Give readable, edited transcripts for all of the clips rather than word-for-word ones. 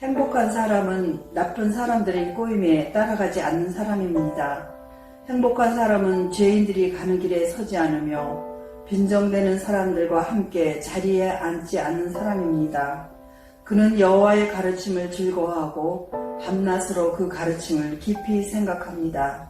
행복한 사람은 나쁜 사람들의 꼬임에 따라가지 않는 사람입니다. 행복한 사람은 죄인들이 가는 길에 서지 않으며 빈정대는 사람들과 함께 자리에 앉지 않는 사람입니다. 그는 여호와의 가르침을 즐거워하고 밤낮으로 그 가르침을 깊이 생각합니다.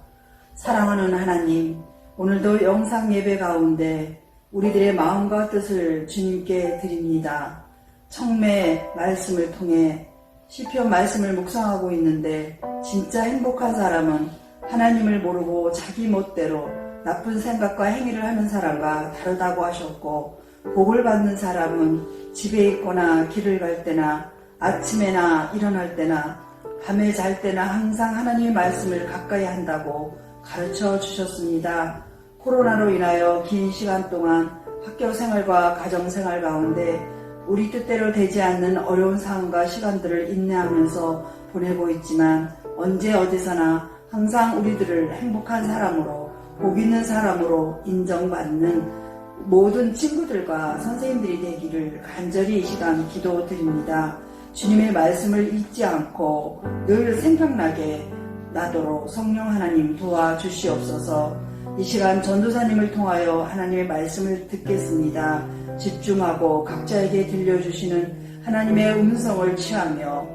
사랑하는 하나님, 오늘도 영상 예배 가운데 우리들의 마음과 뜻을 주님께 드립니다. 청매 말씀을 통해 시편 말씀을 묵상하고 있는데 진짜 행복한 사람은 하나님을 모르고 자기 멋대로 나쁜 생각과 행위를 하는 사람과 다르다고 하셨고, 복을 받는 사람은 집에 있거나 길을 갈 때나 아침에나 일어날 때나 밤에 잘 때나 항상 하나님의 말씀을 가까이 한다고 가르쳐 주셨습니다. 코로나로 인하여 긴 시간 동안 학교 생활과 가정 생활 가운데 우리 뜻대로 되지 않는 어려운 상황과 시간들을 인내하면서 보내고 있지만, 언제 어디서나 항상 우리들을 행복한 사람으로, 복 있는 사람으로 인정받는 모든 친구들과 선생님들이 되기를 간절히 이 시간 기도드립니다. 주님의 말씀을 잊지 않고 늘 생각나게 나도록 성령 하나님 도와주시옵소서. 이 시간 전도사님을 통하여 하나님의 말씀을 듣겠습니다. 집중하고 각자에게 들려주시는 하나님의 음성을 취하며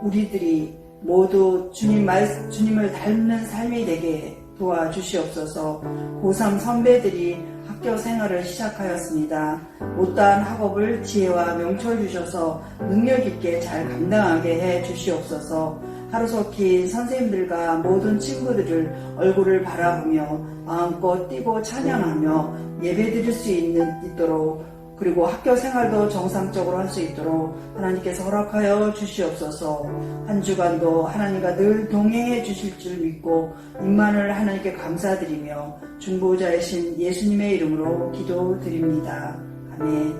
우리들이 모두 주님을 닮는 삶이 되게 도와주시옵소서. 고3 선배들이 학교 생활을 시작하였습니다. 못다한 학업을 지혜와 명철 주셔서 능력 있게 잘 감당하게 해 주시옵소서. 하루속히 선생님들과 모든 친구들을 얼굴을 바라보며 마음껏 뛰고 찬양하며 예배드릴 수 있도록, 그리고 학교 생활도 정상적으로 할 수 있도록 하나님께서 허락하여 주시옵소서. 한 주간도 하나님과 늘 동행해 주실 줄 믿고 임만을 하나님께 감사드리며 중보자이신 예수님의 이름으로 기도드립니다. 아멘.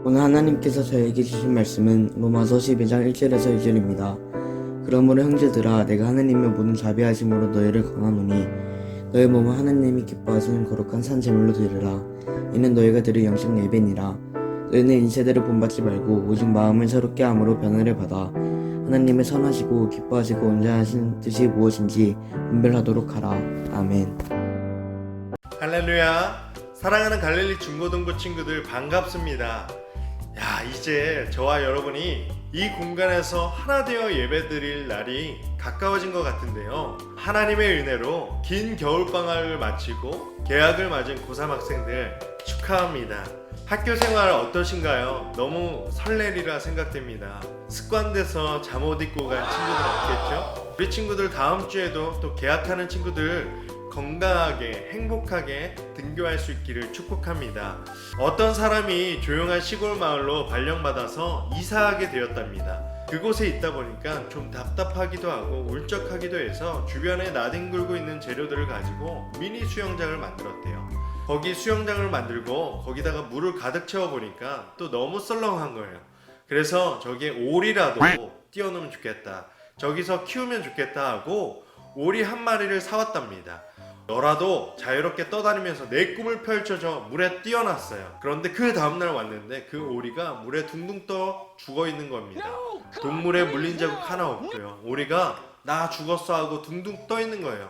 오늘 하나님께서 저에게 주신 말씀은 로마서 12장 1절에서 2절입니다. 그러므로 형제들아, 내가 하나님의 모든 자비하심으로 너희를 권하노니 너희 몸은 하나님이 기뻐하시는 거룩한 산 제물로 드리라. 이는 너희가 드릴 영적 예배니라. 너희는 이 세대를 본받지 말고 오직 마음을 새롭게 함으로 변화를 받아 하나님의 선하시고 기뻐하시고 온전하신 뜻이 무엇인지 분별하도록 하라. 아멘. 할렐루야. 사랑하는 갈릴리 중고등부 친구들 반갑습니다. 이제 저와 여러분이 이 공간에서 하나 되어 예배드릴 날이 가까워진 것 같은데요. 하나님의 은혜로 긴 겨울방학을 마치고 개학을 맞은 고3 학생들 축하합니다. 학교 생활 어떠신가요? 너무 설레리라 생각됩니다. 습관돼서 잠옷 입고 간 친구들 없겠죠? 우리 친구들 다음 주에도 또 개학하는 친구들 건강하게 행복하게 등교할 수 있기를 축복합니다. 어떤 사람이 조용한 시골 마을로 발령받아서 이사하게 되었답니다. 그곳에 있다 보니까 좀 답답하기도 하고 울적하기도 해서 주변에 나뒹굴고 있는 재료들을 가지고 미니 수영장을 만들었대요. 거기 수영장을 만들고 거기다가 물을 가득 채워보니까 또 너무 썰렁한 거예요. 그래서 저기에 오리라도 띄워놓으면 좋겠다, 저기서 키우면 좋겠다 하고 오리 한 마리를 사왔답니다. 너라도 자유롭게 떠다니면서 내 꿈을 펼쳐줘 물에 띄워놨어요. 그런데 그 다음날 왔는데 그 오리가 물에 둥둥 떠 죽어있는 겁니다. 동물에 물린 자국 하나 없고요. 오리가 나 죽었어 하고 둥둥 떠있는 거예요.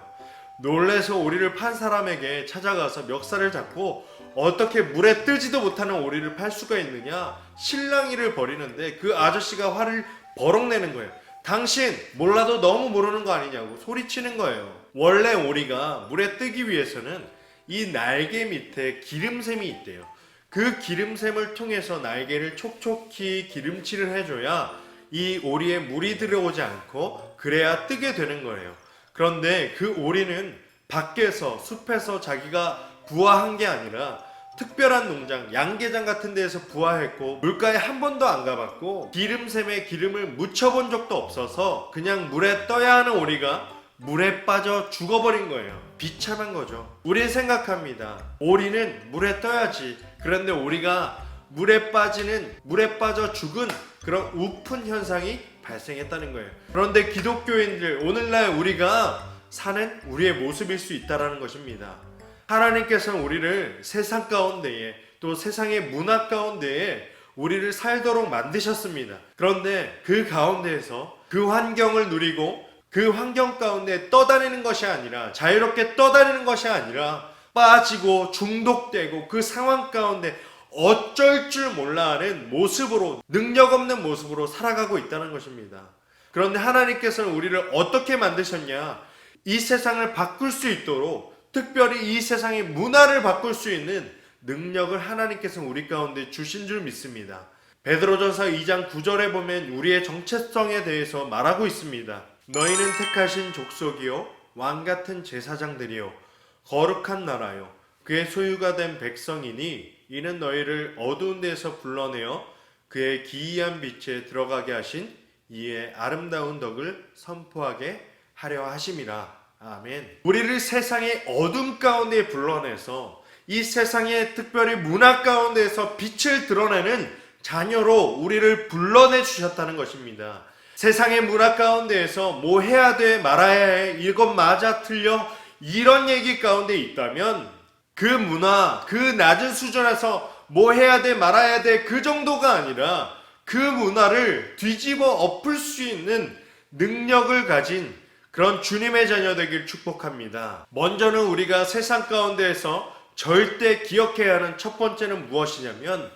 놀래서 오리를 판 사람에게 찾아가서 멱살을 잡고 어떻게 물에 뜨지도 못하는 오리를 팔 수가 있느냐 실랑이를 벌이는데, 그 아저씨가 화를 버럭 내는 거예요. 당신 몰라도 너무 모르는 거 아니냐고 소리치는 거예요. 원래 오리가 물에 뜨기 위해서는 이 날개 밑에 기름샘이 있대요. 그 기름샘을 통해서 날개를 촉촉히 기름칠을 해줘야 이 오리에 물이 들어오지 않고 그래야 뜨게 되는 거예요. 그런데 그 오리는 밖에서 숲에서 자기가 부화한 게 아니라 특별한 농장, 양계장 같은 데에서 부화했고 물가에 한 번도 안 가봤고 기름샘에 기름을 묻혀본 적도 없어서 그냥 물에 떠야 하는 오리가 물에 빠져 죽어버린 거예요. 비참한 거죠. 우린 생각합니다. 오리는 물에 떠야지. 그런데 오리가 물에 빠져 죽은 그런 우픈 현상이 발생했다는 거예요. 그런데 기독교인들, 오늘날 우리가 사는 우리의 모습일 수 있다는 것입니다. 하나님께서는 우리를 세상 가운데에, 또 세상의 문화 가운데에 우리를 살도록 만드셨습니다. 그런데 그 가운데에서 그 환경을 누리고 그 환경 가운데 떠다니는 것이 아니라, 자유롭게 떠다니는 것이 아니라 빠지고 중독되고 그 상황 가운데 어쩔 줄 몰라 하는 모습으로, 능력 없는 모습으로 살아가고 있다는 것입니다. 그런데 하나님께서는 우리를 어떻게 만드셨냐? 이 세상을 바꿀 수 있도록, 특별히 이 세상의 문화를 바꿀 수 있는 능력을 하나님께서 우리 가운데 주신 줄 믿습니다. 베드로전서 2장 9절에 보면 우리의 정체성에 대해서 말하고 있습니다. 너희는 택하신 족속이요 왕같은 제사장들이요 거룩한 나라요 그의 소유가 된 백성이니 이는 너희를 어두운 데서 불러내어 그의 기이한 빛에 들어가게 하신 이의 아름다운 덕을 선포하게 하려 하심이라. 아멘. 우리를 세상의 어둠 가운데 불러내서 이 세상의 특별히 문화 가운데에서 빛을 드러내는 자녀로 우리를 불러내 주셨다는 것입니다. 세상의 문화 가운데에서 뭐 해야 돼 말아야 해 이것 맞아 틀려 이런 얘기 가운데 있다면 그 문화, 그 낮은 수준에서 뭐 해야 돼 말아야 돼 그 정도가 아니라 그 문화를 뒤집어 엎을 수 있는 능력을 가진 그런 주님의 자녀 되길 축복합니다. 먼저는 우리가 세상 가운데에서 절대 기억해야 하는 첫 번째는 무엇이냐면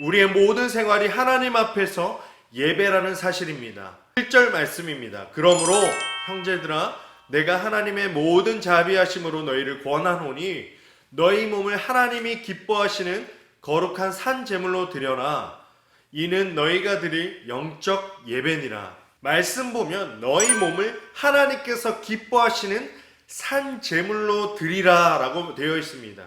우리의 모든 생활이 하나님 앞에서 예배라는 사실입니다. 1절 말씀입니다. 그러므로 형제들아 내가 하나님의 모든 자비하심으로 너희를 권하노니 너희 몸을 하나님이 기뻐하시는 거룩한 산 제물로 드려라. 이는 너희가 드릴 영적 예배니라. 말씀 보면 너희 몸을 하나님께서 기뻐하시는 산 제물로 드리라 라고 되어 있습니다.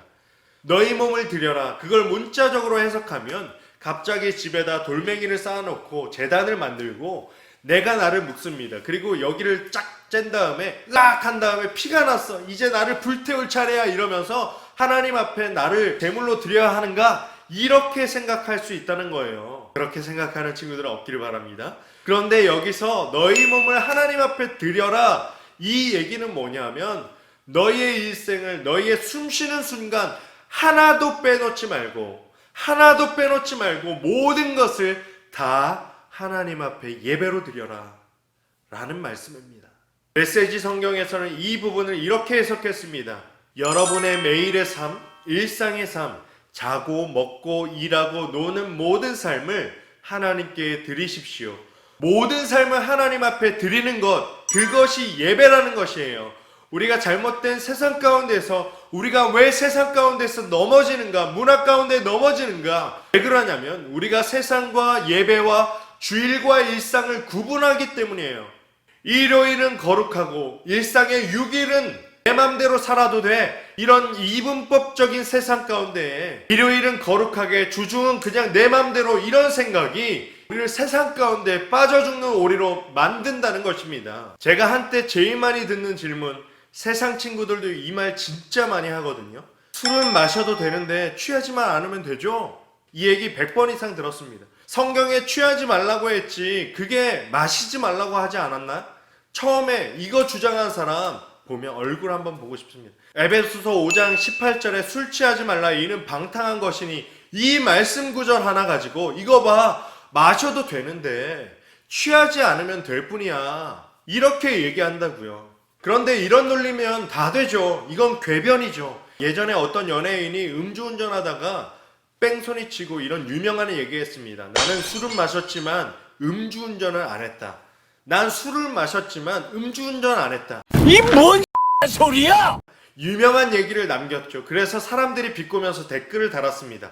너희 몸을 드려라. 그걸 문자적으로 해석하면 갑자기 집에다 돌멩이를 쌓아놓고 제단을 만들고 내가 나를 묵습니다. 그리고 여기를 쫙 짠 다음에 으악 한 다음에 피가 났어. 이제 나를 불태울 차례야 이러면서 하나님 앞에 나를 제물로 드려야 하는가? 이렇게 생각할 수 있다는 거예요. 그렇게 생각하는 친구들은 없기를 바랍니다. 그런데 여기서 너희 몸을 하나님 앞에 드려라. 이 얘기는 뭐냐면 너희의 일생을 너희의 숨쉬는 순간 하나도 빼놓지 말고 모든 것을 다 하나님 앞에 예배로 드려라 라는 말씀입니다. 메시지 성경에서는 이 부분을 이렇게 해석했습니다. 여러분의 매일의 삶, 일상의 삶, 자고 먹고 일하고 노는 모든 삶을 하나님께 드리십시오. 모든 삶을 하나님 앞에 드리는 것, 그것이 예배라는 것이에요. 우리가 잘못된 세상 가운데서 우리가 왜 세상 가운데서 넘어지는가, 문화 가운데 넘어지는가? 왜 그러냐면 우리가 세상과 예배와 주일과 일상을 구분하기 때문이에요. 일요일은 거룩하고 일상의 6일은 내 맘대로 살아도 돼. 이런 이분법적인 세상 가운데 일요일은 거룩하게, 주중은 그냥 내 맘대로, 이런 생각이 우리를 세상 가운데 빠져 죽는 오리로 만든다는 것입니다. 제가 한때 제일 많이 듣는 질문, 세상 친구들도 이 말 진짜 많이 하거든요. 술은 마셔도 되는데 취하지만 않으면 되죠? 이 얘기 100번 이상 들었습니다. 성경에 취하지 말라고 했지 그게 마시지 말라고 하지 않았나? 처음에 이거 주장한 사람 보면 얼굴 한번 보고 싶습니다. 에베소서 5장 18절에 술 취하지 말라 이는 방탕한 것이니, 이 말씀 구절 하나 가지고 이거 봐 마셔도 되는데 취하지 않으면 될 뿐이야 이렇게 얘기한다고요. 그런데 이런 논리면 다 되죠. 이건 궤변이죠. 예전에 어떤 연예인이 음주운전하다가 뺑소니 치고 이런 유명한 얘기했습니다. 나는 술은 마셨지만 음주운전을 안 했다. 난 술을 마셨지만 음주운전 안 했다. 이 뭔 소리야? 유명한 얘기를 남겼죠. 그래서 사람들이 비꼬면서 댓글을 달았습니다.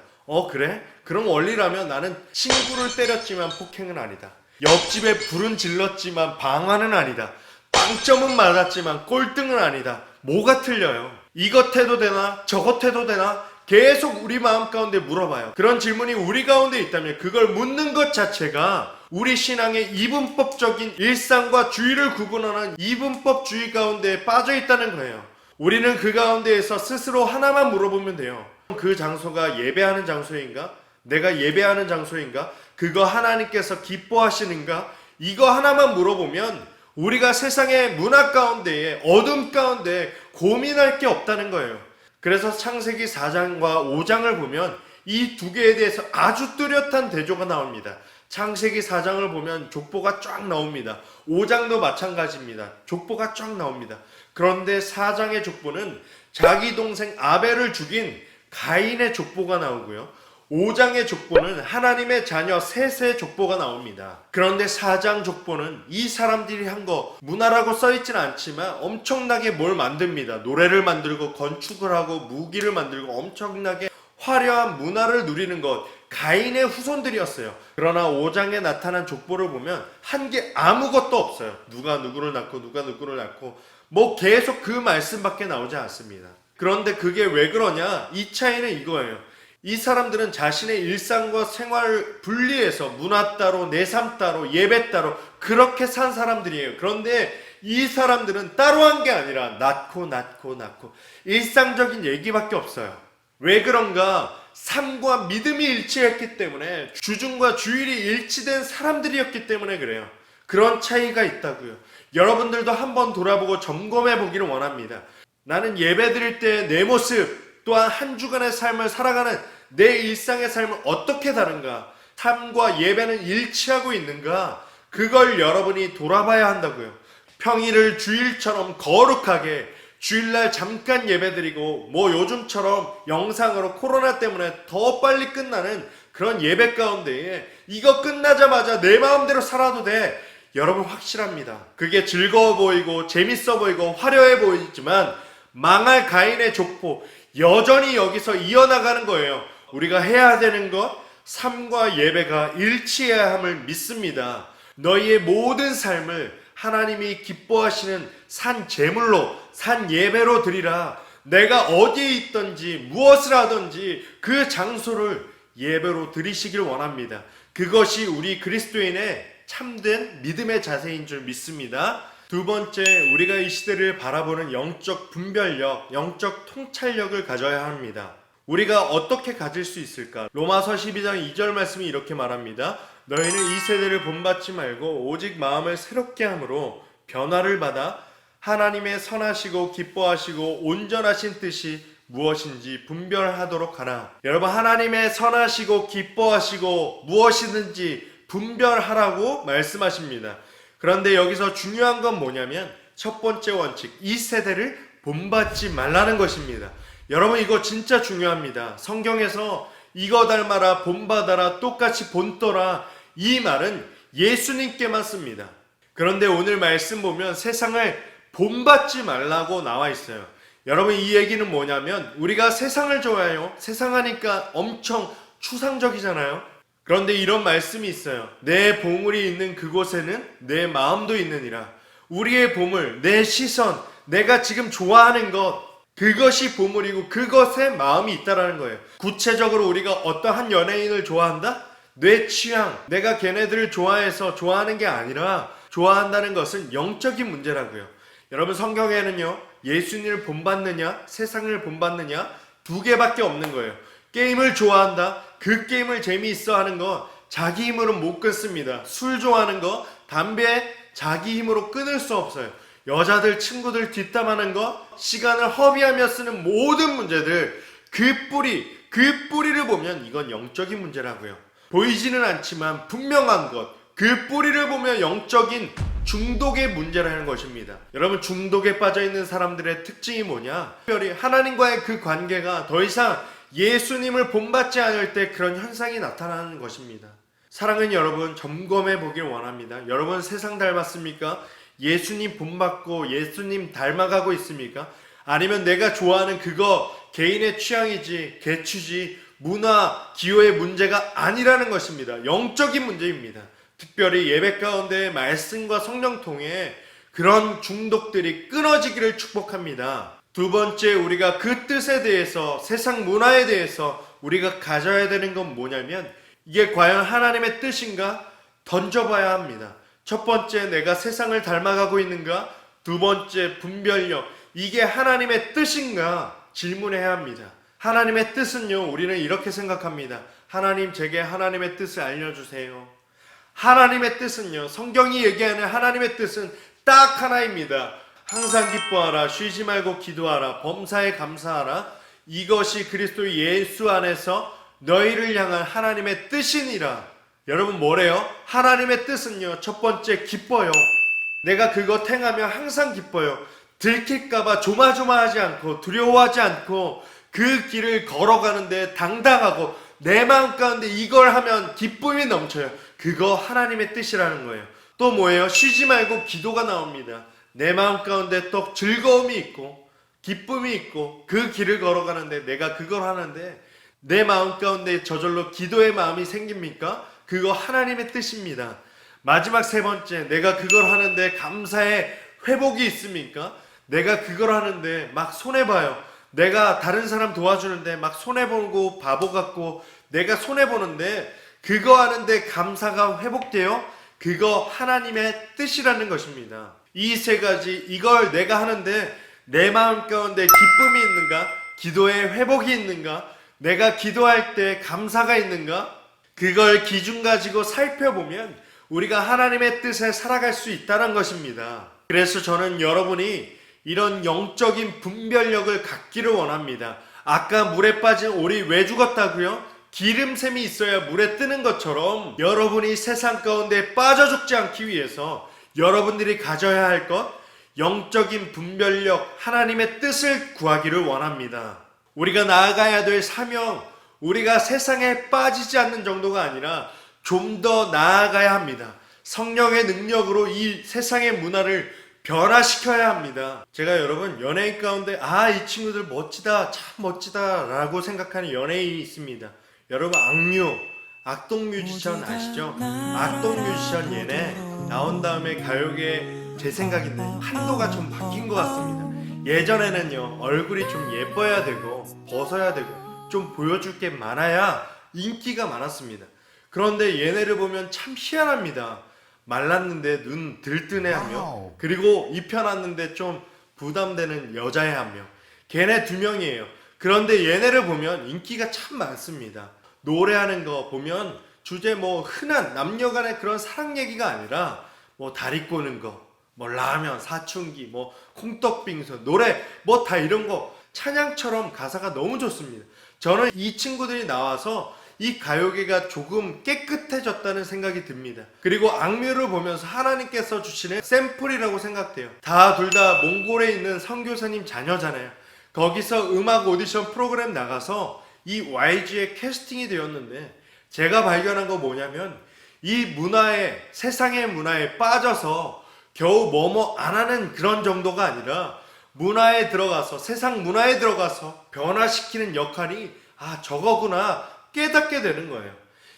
그래? 그런 원리라면 나는 친구를 때렸지만 폭행은 아니다. 옆집에 불은 질렀지만 방화는 아니다. 빵점은 맞았지만 꼴등은 아니다. 뭐가 틀려요? 이것 해도 되나? 저것 해도 되나? 계속 우리 마음 가운데 물어봐요. 그런 질문이 우리 가운데 있다면 그걸 묻는 것 자체가 우리 신앙의 이분법적인 일상과 주의를 구분하는 이분법주의 가운데 빠져 있다는 거예요. 우리는 그 가운데에서 스스로 하나만 물어보면 돼요. 그 장소가 예배하는 장소인가? 내가 예배하는 장소인가? 그거 하나님께서 기뻐하시는가? 이거 하나만 물어보면 우리가 세상의 문화 가운데에, 어둠 가운데 고민할 게 없다는 거예요. 그래서 창세기 4장과 5장을 보면 이 두 개에 대해서 아주 뚜렷한 대조가 나옵니다. 창세기 4장을 보면 족보가 쫙 나옵니다. 5장도 마찬가지입니다. 족보가 쫙 나옵니다. 그런데 4장의 족보는 자기 동생 아벨을 죽인 가인의 족보가 나오고요. 5장의 족보는 하나님의 자녀 셋의 족보가 나옵니다. 그런데 4장 족보는 이 사람들이 한 거 문화라고 써있지는 않지만 엄청나게 뭘 만듭니다. 노래를 만들고 건축을 하고 무기를 만들고 엄청나게 화려한 문화를 누리는 것, 가인의 후손들이었어요. 그러나 5장에 나타난 족보를 보면 한 게 아무것도 없어요. 누가 누구를 낳고 누가 누구를 낳고 뭐 계속 그 말씀밖에 나오지 않습니다. 그런데 그게 왜 그러냐? 이 차이는 이거예요. 이 사람들은 자신의 일상과 생활을 분리해서 문화 따로, 내 삶 따로, 예배 따로 그렇게 산 사람들이에요. 그런데 이 사람들은 따로 한 게 아니라 낳고 일상적인 얘기밖에 없어요. 왜 그런가? 삶과 믿음이 일치했기 때문에, 주중과 주일이 일치된 사람들이었기 때문에 그래요. 그런 차이가 있다고요. 여러분들도 한번 돌아보고 점검해 보기를 원합니다. 나는 예배 드릴 때 내 모습, 또한 한 주간의 삶을 살아가는 내 일상의 삶은 어떻게 다른가? 삶과 예배는 일치하고 있는가? 그걸 여러분이 돌아봐야 한다고요. 평일을 주일처럼 거룩하게, 주일날 잠깐 예배드리고 뭐 요즘처럼 영상으로 코로나 때문에 더 빨리 끝나는 그런 예배 가운데에 이거 끝나자마자 내 마음대로 살아도 돼. 여러분 확실합니다. 그게 즐거워 보이고 재밌어 보이고 화려해 보이지만 망할 가인의 족보 여전히 여기서 이어나가는 거예요. 우리가 해야 되는 것, 삶과 예배가 일치해야 함을 믿습니다. 너희의 모든 삶을 하나님이 기뻐하시는 산 제물로, 산 예배로 드리라. 내가 어디에 있든지 무엇을 하든지 그 장소를 예배로 드리시길 원합니다. 그것이 우리 그리스도인의 참된 믿음의 자세인 줄 믿습니다. 두 번째, 우리가 이 시대를 바라보는 영적 분별력, 영적 통찰력을 가져야 합니다. 우리가 어떻게 가질 수 있을까? 로마서 12장 2절 말씀이 이렇게 말합니다. 너희는 이 세대를 본받지 말고 오직 마음을 새롭게 함으로 변화를 받아 하나님의 선하시고 기뻐하시고 온전하신 뜻이 무엇인지 분별하도록 하라. 여러분, 하나님의 선하시고 기뻐하시고 무엇이든지 분별하라고 말씀하십니다. 그런데 여기서 중요한 건 뭐냐면 첫 번째 원칙, 이 세대를 본받지 말라는 것입니다. 여러분, 이거 진짜 중요합니다. 성경에서 이거 닮아라, 본받아라, 똑같이 본떠라, 이 말은 예수님께만 씁니다. 그런데 오늘 말씀 보면 세상을 본받지 말라고 나와 있어요. 여러분, 이 얘기는 뭐냐면 우리가 세상을 좋아해요. 세상 하니까 엄청 추상적이잖아요. 그런데 이런 말씀이 있어요. 내 보물이 있는 그곳에는 내 마음도 있느니라. 우리의 보물, 내 시선, 내가 지금 좋아하는 것, 그것이 보물이고 그것에 마음이 있다라는 거예요. 구체적으로 우리가 어떠한 연예인을 좋아한다? 내 취향, 내가 걔네들을 좋아해서 좋아하는 게 아니라 좋아한다는 것은 영적인 문제라고요. 여러분, 성경에는요, 예수님을 본받느냐, 세상을 본받느냐 두 개밖에 없는 거예요. 게임을 좋아한다. 그 게임을 재미있어 하는 거 자기 힘으로 못 끊습니다. 술 좋아하는 거, 담배 자기 힘으로 끊을 수 없어요. 여자들, 친구들 뒷담하는 거, 시간을 허비하며 쓰는 모든 문제들, 그 뿌리를 보면 이건 영적인 문제라고요. 보이지는 않지만 분명한 것, 그 뿌리를 보면 영적인 중독의 문제라는 것입니다. 여러분, 중독에 빠져있는 사람들의 특징이 뭐냐? 특별히 하나님과의 그 관계가 더 이상 예수님을 본받지 않을 때 그런 현상이 나타나는 것입니다. 사랑하는 여러분, 점검해 보길 원합니다. 여러분, 세상 닮았습니까? 예수님 본받고 예수님 닮아가고 있습니까? 아니면 내가 좋아하는 그거 개인의 취향이지, 개취지, 문화, 기호의 문제가 아니라는 것입니다. 영적인 문제입니다. 특별히 예배 가운데 말씀과 성령 통해 그런 중독들이 끊어지기를 축복합니다. 두 번째, 우리가 그 뜻에 대해서, 세상 문화에 대해서 우리가 가져야 되는 건 뭐냐면 이게 과연 하나님의 뜻인가? 던져봐야 합니다. 첫 번째, 내가 세상을 닮아가고 있는가? 두 번째, 분별력. 이게 하나님의 뜻인가? 질문해야 합니다. 하나님의 뜻은요, 우리는 이렇게 생각합니다. 하나님, 제게 하나님의 뜻을 알려주세요. 하나님의 뜻은요, 성경이 얘기하는 하나님의 뜻은 딱 하나입니다. 항상 기뻐하라, 쉬지 말고 기도하라, 범사에 감사하라. 이것이 그리스도 예수 안에서 너희를 향한 하나님의 뜻이니라. 여러분 뭐래요? 하나님의 뜻은요, 첫 번째 기뻐요. 내가 그거 행하면 항상 기뻐요. 들킬까봐 조마조마하지 않고 두려워하지 않고 그 길을 걸어가는데 당당하고 내 마음 가운데 이걸 하면 기쁨이 넘쳐요. 그거 하나님의 뜻이라는 거예요. 또 뭐예요? 쉬지 말고 기도가 나옵니다. 내 마음 가운데 또 즐거움이 있고 기쁨이 있고 그 길을 걸어가는데 내가 그걸 하는데 내 마음 가운데 저절로 기도의 마음이 생깁니까? 그거 하나님의 뜻입니다. 마지막 세 번째, 내가 그걸 하는데 감사의 회복이 있습니까? 내가 그걸 하는데 막 손해봐요. 내가 다른 사람 도와주는데 막 손해보고 바보 같고 내가 손해보는데 그거 하는데 감사가 회복돼요? 그거 하나님의 뜻이라는 것입니다. 이 세 가지, 이걸 내가 하는데 내 마음 가운데 기쁨이 있는가? 기도의 회복이 있는가? 내가 기도할 때 감사가 있는가? 그걸 기준 가지고 살펴보면 우리가 하나님의 뜻에 살아갈 수 있다는 것입니다. 그래서 저는 여러분이 이런 영적인 분별력을 갖기를 원합니다. 아까 물에 빠진 오리 왜 죽었다고요? 기름샘이 있어야 물에 뜨는 것처럼 여러분이 세상 가운데 빠져 죽지 않기 위해서 여러분들이 가져야 할 것, 영적인 분별력, 하나님의 뜻을 구하기를 원합니다. 우리가 나아가야 될 사명, 우리가 세상에 빠지지 않는 정도가 아니라 좀 더 나아가야 합니다. 성령의 능력으로 이 세상의 문화를 변화시켜야 합니다. 제가 여러분 연예인 가운데 이 친구들 멋지다, 참 멋지다 라고 생각하는 연예인이 있습니다. 여러분 악뮤, 악동 뮤지션 아시죠? 악동 뮤지션 얘네 나온 다음에 가요계 제 생각인데 한도가 좀 바뀐 것 같습니다. 예전에는요 얼굴이 좀 예뻐야 되고 벗어야 되고 좀 보여줄 게 많아야 인기가 많았습니다. 그런데 얘네를 보면 참 희한합니다. 말랐는데 눈 들뜬해 한 명, 그리고 입혀놨는데 좀 부담되는 여자애 한 명, 걔네 두 명이에요. 그런데 얘네를 보면 인기가 참 많습니다. 노래하는 거 보면 주제 뭐 흔한 남녀간의 그런 사랑 얘기가 아니라 뭐 다리 꼬는 거, 뭐 라면, 사춘기, 뭐 콩떡빙수, 노래 뭐 다 이런 거 찬양처럼 가사가 너무 좋습니다. 저는 이 친구들이 나와서 이 가요계가 조금 깨끗해졌다는 생각이 듭니다. 그리고 악뮤를 보면서 하나님께서 주시는 샘플이라고 생각돼요. 둘 다 몽골에 있는 선교사님 자녀잖아요. 거기서 음악 오디션 프로그램 나가서 이 YG에 캐스팅이 되었는데 제가 발견한 거 뭐냐면 이 문화에, 세상의 문화에 빠져서 겨우 뭐뭐 안 하는 그런 정도가 아니라 문화에 들어가서, 세상 문화에 들어가서 변화시키는 역할이 저거구나 깨닫게 되는 거예요.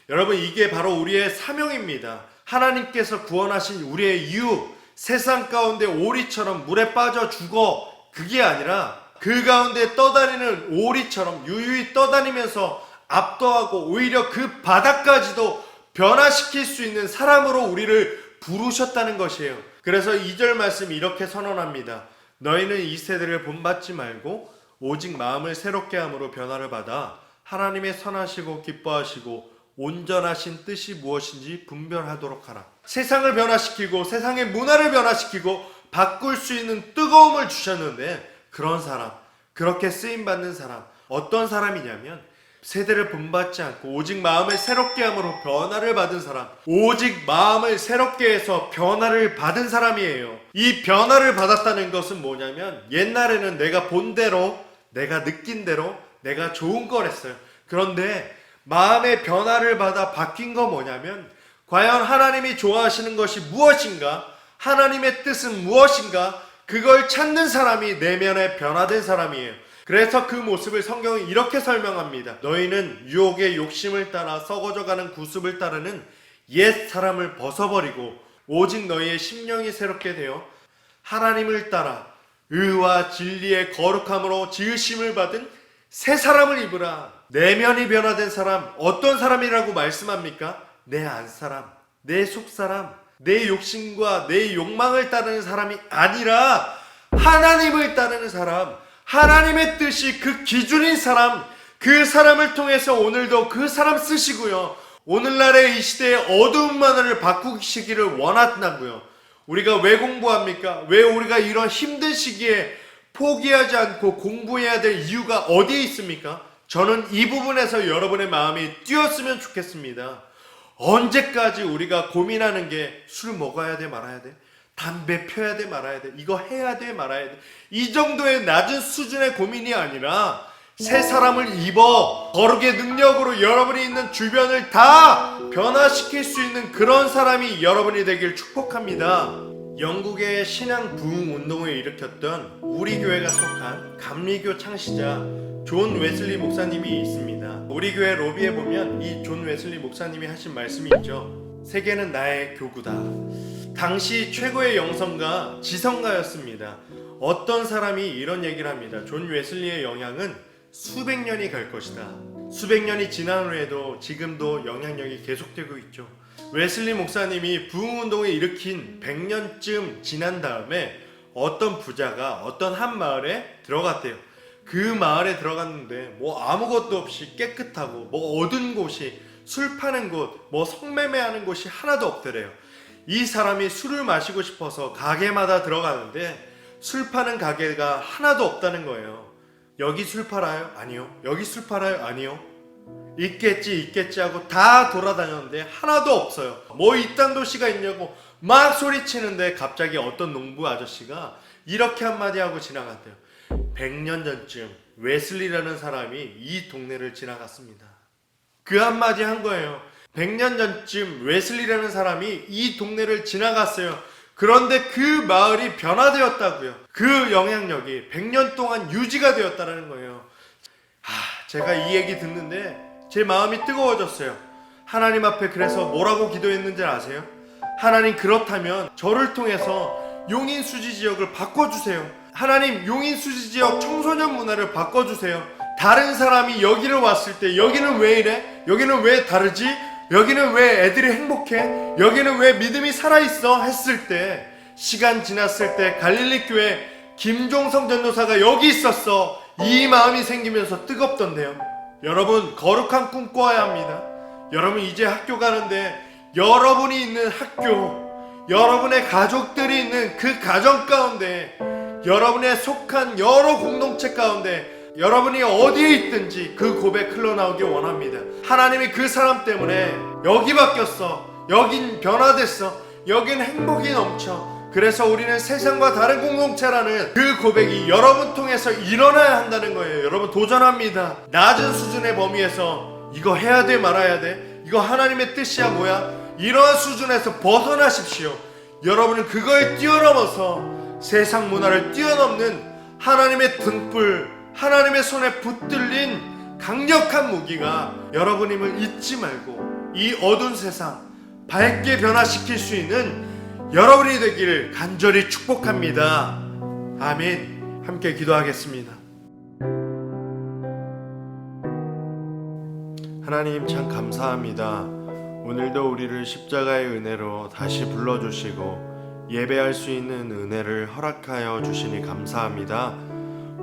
여러분 이게 바로 우리의 사명입니다. 하나님께서 구원하신 우리의 이유, 세상 가운데 오리처럼 물에 빠져 죽어 그게 아니라 그 가운데 떠다니는 오리처럼 유유히 떠다니면서 압도하고 오히려 그 바닥까지도 변화시킬 수 있는 사람으로 우리를 부르셨다는 것이에요. 그래서 2절 말씀이 이렇게 선언합니다. 너희는 이 세대를 본받지 말고 오직 마음을 새롭게 함으로 변화를 받아 하나님의 선하시고 기뻐하시고 온전하신 뜻이 무엇인지 분별하도록 하라. 세상을 변화시키고 세상의 문화를 변화시키고 바꿀 수 있는 뜨거움을 주셨는데 그런 사람, 그렇게 쓰임받는 사람, 어떤 사람이냐면 세대를 본받지 않고 오직 마음을 새롭게 함으로 변화를 받은 사람, 오직 마음을 새롭게 해서 변화를 받은 사람이에요. 이 변화를 받았다는 것은 뭐냐면 옛날에는 내가 본 대로, 내가 느낀 대로 내가 좋은 걸 했어요. 그런데 마음의 변화를 받아 바뀐 거 뭐냐면 과연 하나님이 좋아하시는 것이 무엇인가? 하나님의 뜻은 무엇인가? 그걸 찾는 사람이 내면에 변화된 사람이에요. 그래서 그 모습을 성경은 이렇게 설명합니다. 너희는 유혹의 욕심을 따라 썩어져가는 구습을 따르는 옛 사람을 벗어버리고 오직 너희의 심령이 새롭게 되어 하나님을 따라 의와 진리의 거룩함으로 지으심을 받은 새 사람을 입으라. 내면이 변화된 사람, 어떤 사람이라고 말씀합니까? 내 안사람, 내 속사람, 내 욕심과 내 욕망을 따르는 사람이 아니라 하나님을 따르는 사람, 하나님의 뜻이 그 기준인 사람, 그 사람을 통해서 오늘도 그 사람 쓰시고요. 오늘날의 이 시대의 어두운 만화를 바꾸시기를 원한다고요. 우리가 왜 공부합니까? 왜 우리가 이런 힘든 시기에 포기하지 않고 공부해야 될 이유가 어디에 있습니까? 저는 이 부분에서 여러분의 마음이 뛰었으면 좋겠습니다. 언제까지 우리가 고민하는 게 술 먹어야 돼 말아야 돼? 담배 펴야 돼 말아야 돼? 이거 해야 돼 말아야 돼? 이 정도의 낮은 수준의 고민이 아니라 새 사람을 입어 거룩의 능력으로 여러분이 있는 주변을 다 변화시킬 수 있는 그런 사람이 여러분이 되길 축복합니다. 영국의 신앙 부흥 운동을 일으켰던 우리 교회가 속한 감리교 창시자 존 웨슬리 목사님이 있습니다. 우리 교회 로비에 보면 이 존 웨슬리 목사님이 하신 말씀이 있죠. 세계는 나의 교구다. 당시 최고의 영성가 지성가였습니다. 어떤 사람이 이런 얘기를 합니다. 존 웨슬리의 영향은 수백 년이 갈 것이다. 수백 년이 지난 후에도 지금도 영향력이 계속되고 있죠. 웨슬리 목사님이 부흥운동을 일으킨 100년쯤 지난 다음에 어떤 부자가 어떤 한 마을에 들어갔대요. 그 마을에 들어갔는데 뭐 아무것도 없이 깨끗하고 뭐 어두운 곳이, 술 파는 곳, 뭐 성매매하는 곳이 하나도 없더래요. 이 사람이 술을 마시고 싶어서 가게마다 들어가는데 술 파는 가게가 하나도 없다는 거예요. 여기 술 팔아요? 아니요. 여기 술 팔아요? 아니요. 있겠지 하고 다 돌아다녔는데 하나도 없어요. 뭐 이딴 도시가 있냐고 막 소리치는데 갑자기 어떤 농부 아저씨가 이렇게 한마디 하고 지나갔대요. 100년 전쯤 웨슬리라는 사람이 이 동네를 지나갔습니다. 그 한마디 한 거예요. 100년 전쯤 웨슬리라는 사람이 이 동네를 지나갔어요. 그런데 그 마을이 변화되었다고요. 그 영향력이 100년 동안 유지가 되었다는 거예요. 제가 이 얘기 듣는데 제 마음이 뜨거워졌어요. 하나님 앞에 그래서 뭐라고 기도했는지 아세요? 하나님, 그렇다면 저를 통해서 용인수지 지역을 바꿔주세요. 하나님, 용인수지 지역 청소년 문화를 바꿔주세요. 다른 사람이 여기를 왔을 때 여기는 왜 이래? 여기는 왜 다르지? 여기는 왜 애들이 행복해? 여기는 왜 믿음이 살아있어? 했을 때, 시간 지났을 때 갈릴리 교회 김종성 전도사가 여기 있었어. 이 마음이 생기면서 뜨겁던데요. 여러분, 거룩한 꿈 꿔야 합니다. 여러분, 이제 학교 가는데 여러분이 있는 학교, 여러분의 가족들이 있는 그 가정 가운데, 여러분의 속한 여러 공동체 가운데 여러분이 어디에 있든지 그 고백 흘러나오길 원합니다. 하나님이 그 사람 때문에 여기 바뀌었어, 여긴 변화됐어, 여긴 행복이 넘쳐, 그래서 우리는 세상과 다른 공동체라는 그 고백이 여러분 통해서 일어나야 한다는 거예요. 여러분, 도전합니다. 낮은 수준의 범위에서 이거 해야 돼 말아야 돼, 이거 하나님의 뜻이야 뭐야, 이러한 수준에서 벗어나십시오. 여러분은 그거에 뛰어넘어서 세상 문화를 뛰어넘는 하나님의 등불, 하나님의 손에 붙들린 강력한 무기가 여러분임을 잊지 말고 이 어두운 세상 밝게 변화시킬 수 있는 여러분이 되기를 간절히 축복합니다. 아멘. 함께 기도하겠습니다. 하나님, 참 감사합니다. 오늘도 우리를 십자가의 은혜로 다시 불러주시고 예배할 수 있는 은혜를 허락하여 주시니 감사합니다.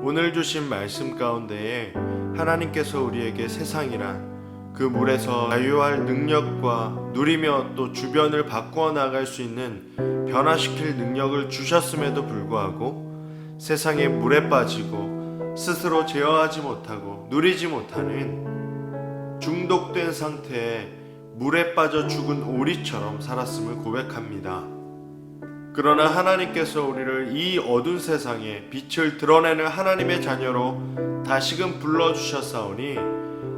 오늘 주신 말씀 가운데에 하나님께서 우리에게 세상이란 그 물에서 자유할 능력과 누리며 또 주변을 바꾸어 나갈 수 있는 변화시킬 능력을 주셨음에도 불구하고 세상의 물에 빠지고 스스로 제어하지 못하고 누리지 못하는 중독된 상태에 물에 빠져 죽은 오리처럼 살았음을 고백합니다. 그러나 하나님께서 우리를 이 어두운 세상에 빛을 드러내는 하나님의 자녀로 다시금 불러주셨사오니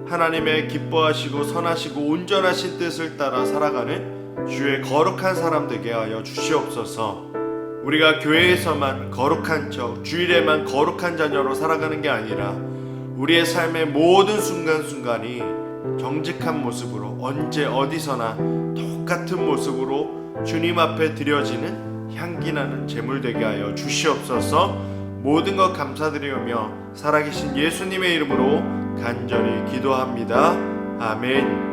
하나님의 기뻐하시고 선하시고 온전하신 뜻을 따라 살아가는 주의 거룩한 사람 되게 하여 주시옵소서. 우리가 교회에서만 거룩한 척, 주일에만 거룩한 자녀로 살아가는 게 아니라 우리의 삶의 모든 순간순간이 정직한 모습으로 언제 어디서나 똑같은 모습으로 주님 앞에 드려지는 향기나는 제물 되게 하여 주시옵소서. 모든 것 감사드리며 살아계신 예수님의 이름으로 간절히 기도합니다. 아멘.